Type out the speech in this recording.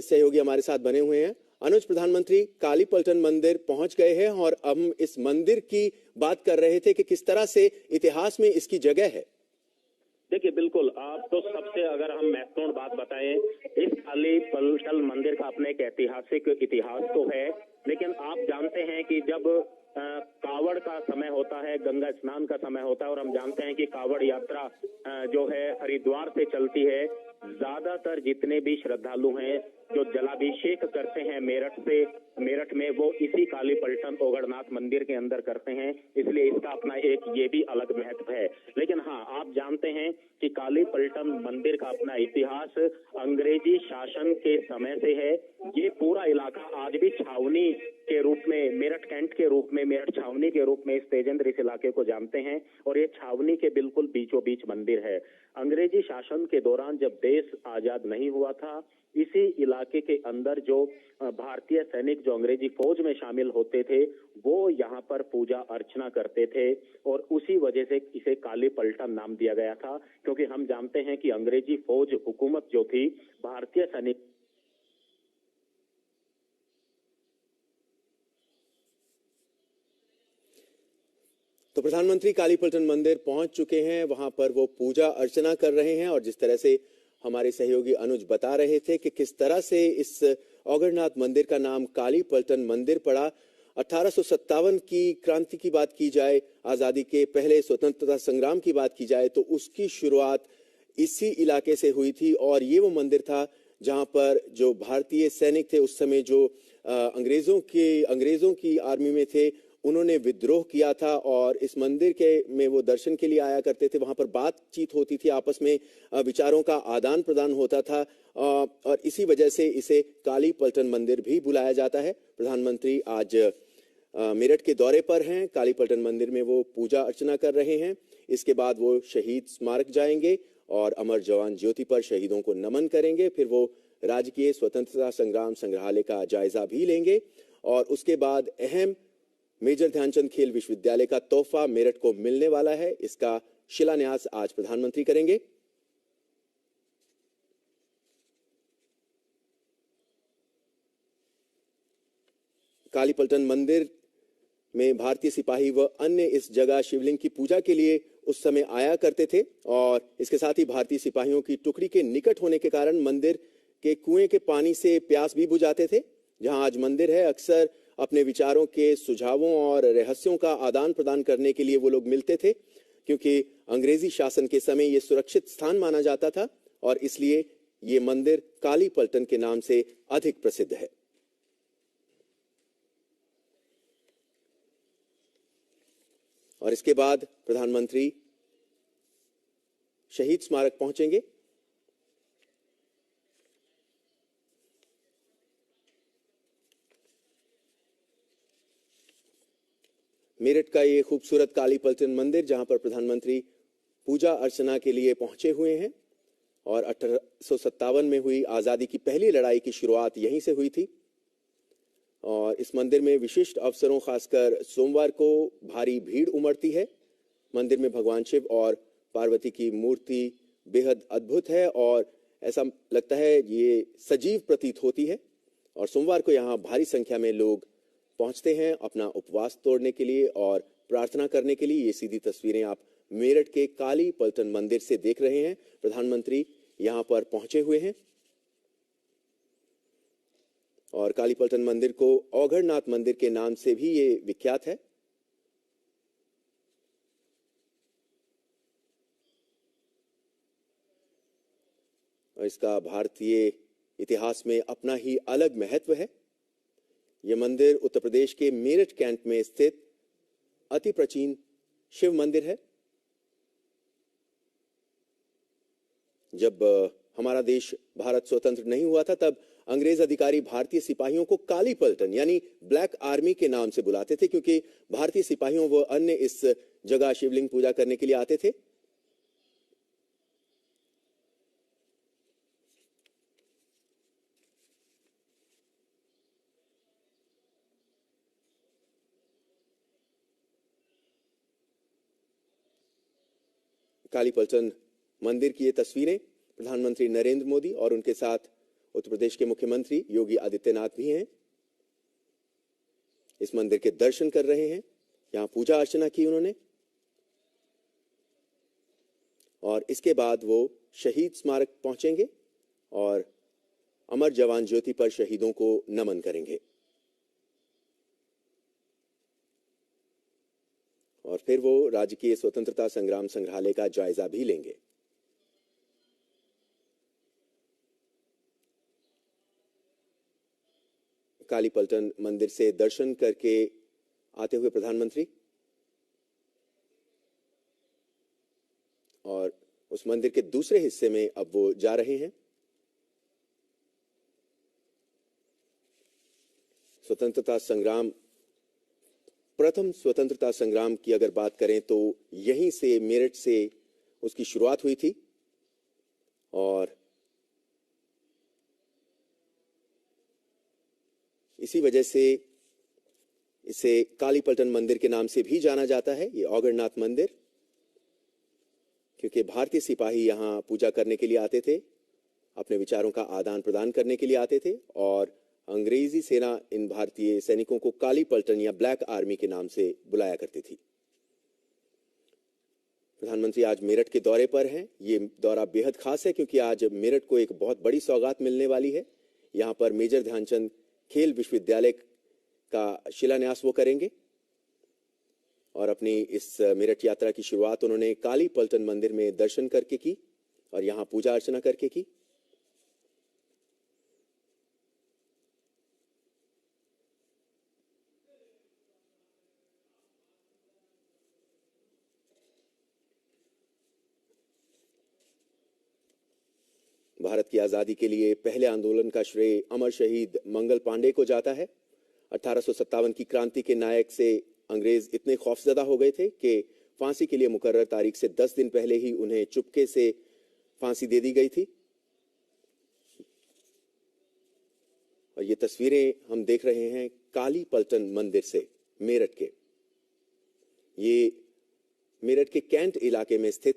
सहयोगी हमारे साथ बने हुए हैं। अनुज, प्रधानमंत्री कालीपलटन मंदिर पहुंच गए हैं और हम इस मंदिर की बात कर रहे थे कि किस तरह से इतिहास में इसकी जगह है। देखिए, बिल्कुल, आप तो सबसे अगर हम महत्वपूर्ण बात बताएं, इस कालीपलटन मंदिर का अपने एक ऐतिहासिक इतिहास तो है, लेकिन आप जानते हैं कि जब कावड़ का समय होता है, गंगा स्नान का समय होता है, और हम जानते हैं कि कावड़ यात्रा जो है हरिद्वार से चलती है। ज्यादातर जितने भी श्रद्धालु हैं जो जलाभिषेक करते हैं मेरठ में, वो इसी कालीपलटन ओगढ़नाथ मंदिर के अंदर करते हैं, इसलिए इसका अपना एक ये भी अलग महत्व है। लेकिन हाँ, आप जानते हैं कि कालीपलटन मंदिर का अपना इतिहास अंग्रेजी शासन के समय से है। ये पूरा इलाका आज भी छावनी के रूप में, मेरठ कैंट के रूप में, मेरठ छावनी के रूप में इस तेजेंद्र इस इलाके को जानते हैं, और ये छावनी के बिल्कुल बीचों बीच मंदिर है। अंग्रेजी शासन के दौरान जब देश आजाद नहीं हुआ था, इसी इलाके के अंदर जो भारतीय सैनिक जो अंग्रेजी फौज में शामिल होते थे, वो यहाँ पर पूजा अर्चना करते थे, और उसी वजह से इसे कालीपलटन नाम दिया गया था। क्योंकि हम जानते हैं कि अंग्रेजी फौज हुकूमत जो थी, भारतीय सैनिक तो प्रधानमंत्री कालीपलटन मंदिर पहुंच चुके हैं, वहां पर वो पूजा अर्चना कर रहे हैं। और जिस तरह से हमारे सहयोगी अनुज बता रहे थे कि किस तरह से इस ओगढ़नाथ मंदिर का नाम कालीपलटन मंदिर पड़ा। 1857 की क्रांति की बात की जाए, आजादी के पहले स्वतंत्रता संग्राम की बात की जाए, तो उसकी शुरुआत इसी इलाके से हुई थी। और ये वो मंदिर था जहां पर जो भारतीय सैनिक थे उस समय, जो अंग्रेजों की आर्मी में थे, उन्होंने विद्रोह किया था। और इस मंदिर के में वो दर्शन के लिए आया करते थे, वहां पर बातचीत होती थी, आपस में विचारों का आदान प्रदान होता था, और इसी वजह से इसे कालीपलटन मंदिर भी बुलाया जाता है। प्रधानमंत्री आज मेरठ के दौरे पर हैं, कालीपलटन मंदिर में वो पूजा अर्चना कर रहे हैं। इसके बाद वो शहीद स्मारक जाएंगे और अमर जवान ज्योति पर शहीदों को नमन करेंगे। फिर वो राजकीय स्वतंत्रता संग्राम संग्रहालय का जायजा भी लेंगे, और उसके बाद अहम मेजर ध्यानचंद खेल विश्वविद्यालय का तोहफा मेरठ को मिलने वाला है, इसका शिलान्यास आज प्रधानमंत्री करेंगे। कालीपलटन मंदिर में भारतीय सिपाही व अन्य इस जगह शिवलिंग की पूजा के लिए उस समय आया करते थे, और इसके साथ ही भारतीय सिपाहियों की टुकड़ी के निकट होने के कारण मंदिर के कुएं के पानी से प्यास भी बुझाते थे। जहां आज मंदिर है, अक्सर अपने विचारों के, सुझावों और रहस्यों का आदान प्रदान करने के लिए वो लोग मिलते थे, क्योंकि अंग्रेजी शासन के समय ये सुरक्षित स्थान माना जाता था, और इसलिए ये मंदिर कालीपलटन के नाम से अधिक प्रसिद्ध है। और इसके बाद प्रधानमंत्री शहीद स्मारक पहुंचेंगे। मेरठ का ये खूबसूरत कालीपलटन मंदिर, जहां पर प्रधानमंत्री पूजा अर्चना के लिए पहुंचे हुए हैं, और 1857 में हुई आजादी की पहली लड़ाई की शुरुआत यहीं से हुई थी। और इस मंदिर में विशिष्ट अवसरों, खासकर सोमवार को भारी भीड़ उमड़ती है। मंदिर में भगवान शिव और पार्वती की मूर्ति बेहद अद्भुत है, और ऐसा लगता है ये सजीव प्रतीत होती है। और सोमवार को यहाँ भारी संख्या में लोग पहुंचते हैं अपना उपवास तोड़ने के लिए और प्रार्थना करने के लिए। ये सीधी तस्वीरें आप मेरठ के कालीपलटन मंदिर से देख रहे हैं। प्रधानमंत्री यहाँ पर पहुंचे हुए हैं, और कालीपलटन मंदिर को ओगढ़नाथ मंदिर के नाम से भी ये विख्यात है। और इसका भारतीय इतिहास में अपना ही अलग महत्व है। यह मंदिर उत्तर प्रदेश के मेरठ कैंट में स्थित अति प्राचीन शिव मंदिर है। जब हमारा देश भारत स्वतंत्र नहीं हुआ था, तब अंग्रेज अधिकारी भारतीय सिपाहियों को कालीपलटन यानी ब्लैक आर्मी के नाम से बुलाते थे, क्योंकि भारतीय सिपाहियों व अन्य इस जगह शिवलिंग पूजा करने के लिए आते थे। कालीपलटन मंदिर की ये तस्वीरें प्रधानमंत्री नरेंद्र मोदी और उनके साथ उत्तर प्रदेश के मुख्यमंत्री योगी आदित्यनाथ भी हैं। इस मंदिर के दर्शन कर रहे हैं, यहां पूजा अर्चना की उन्होंने और इसके बाद वो शहीद स्मारक पहुंचेंगे और अमर जवान ज्योति पर शहीदों को नमन करेंगे और फिर वो राज्य के स्वतंत्रता संग्राम संग्रहालय का जायजा भी लेंगे। काली पलटन मंदिर से दर्शन करके आते हुए प्रधानमंत्री और उस मंदिर के दूसरे हिस्से में अब वो जा रहे हैं। प्रथम स्वतंत्रता संग्राम की अगर बात करें तो यहीं से, मेरठ से उसकी शुरुआत हुई थी और इसी वजह से इसे काली पलटन मंदिर के नाम से भी जाना जाता है, ये औगरनाथ मंदिर, क्योंकि भारतीय सिपाही यहां पूजा करने के लिए आते थे, अपने विचारों का आदान प्रदान करने के लिए आते थे और अंग्रेजी सेना इन भारतीय सैनिकों को काली पलटन या ब्लैक आर्मी के नाम से बुलाया करती थी। प्रधानमंत्री आज मेरठ के दौरे पर हैं। ये दौरा बेहद खास है क्योंकि आज मेरठ को एक बहुत बड़ी सौगात मिलने वाली है। यहां पर मेजर ध्यानचंद खेल विश्वविद्यालय का शिलान्यास वो करेंगे और अपनी इस मेरठ यात्रा की शुरुआत उन्होंने काली पलटन मंदिर में दर्शन करके की और यहां पूजा अर्चना करके की। भारत की आजादी के लिए पहले आंदोलन का श्रेय अमर शहीद मंगल पांडे को जाता है। 1857 की क्रांति के नायक से अंग्रेज इतने खौफजदा हो गए थे कि फांसी के लिए मुकर्रर तारीख से 10 दिन पहले ही उन्हें चुपके से फांसी दे दी गई थी। और ये तस्वीरें हम देख रहे हैं काली पलटन मंदिर से, मेरठ के। ये मेरठ के कैंट इलाके में स्थित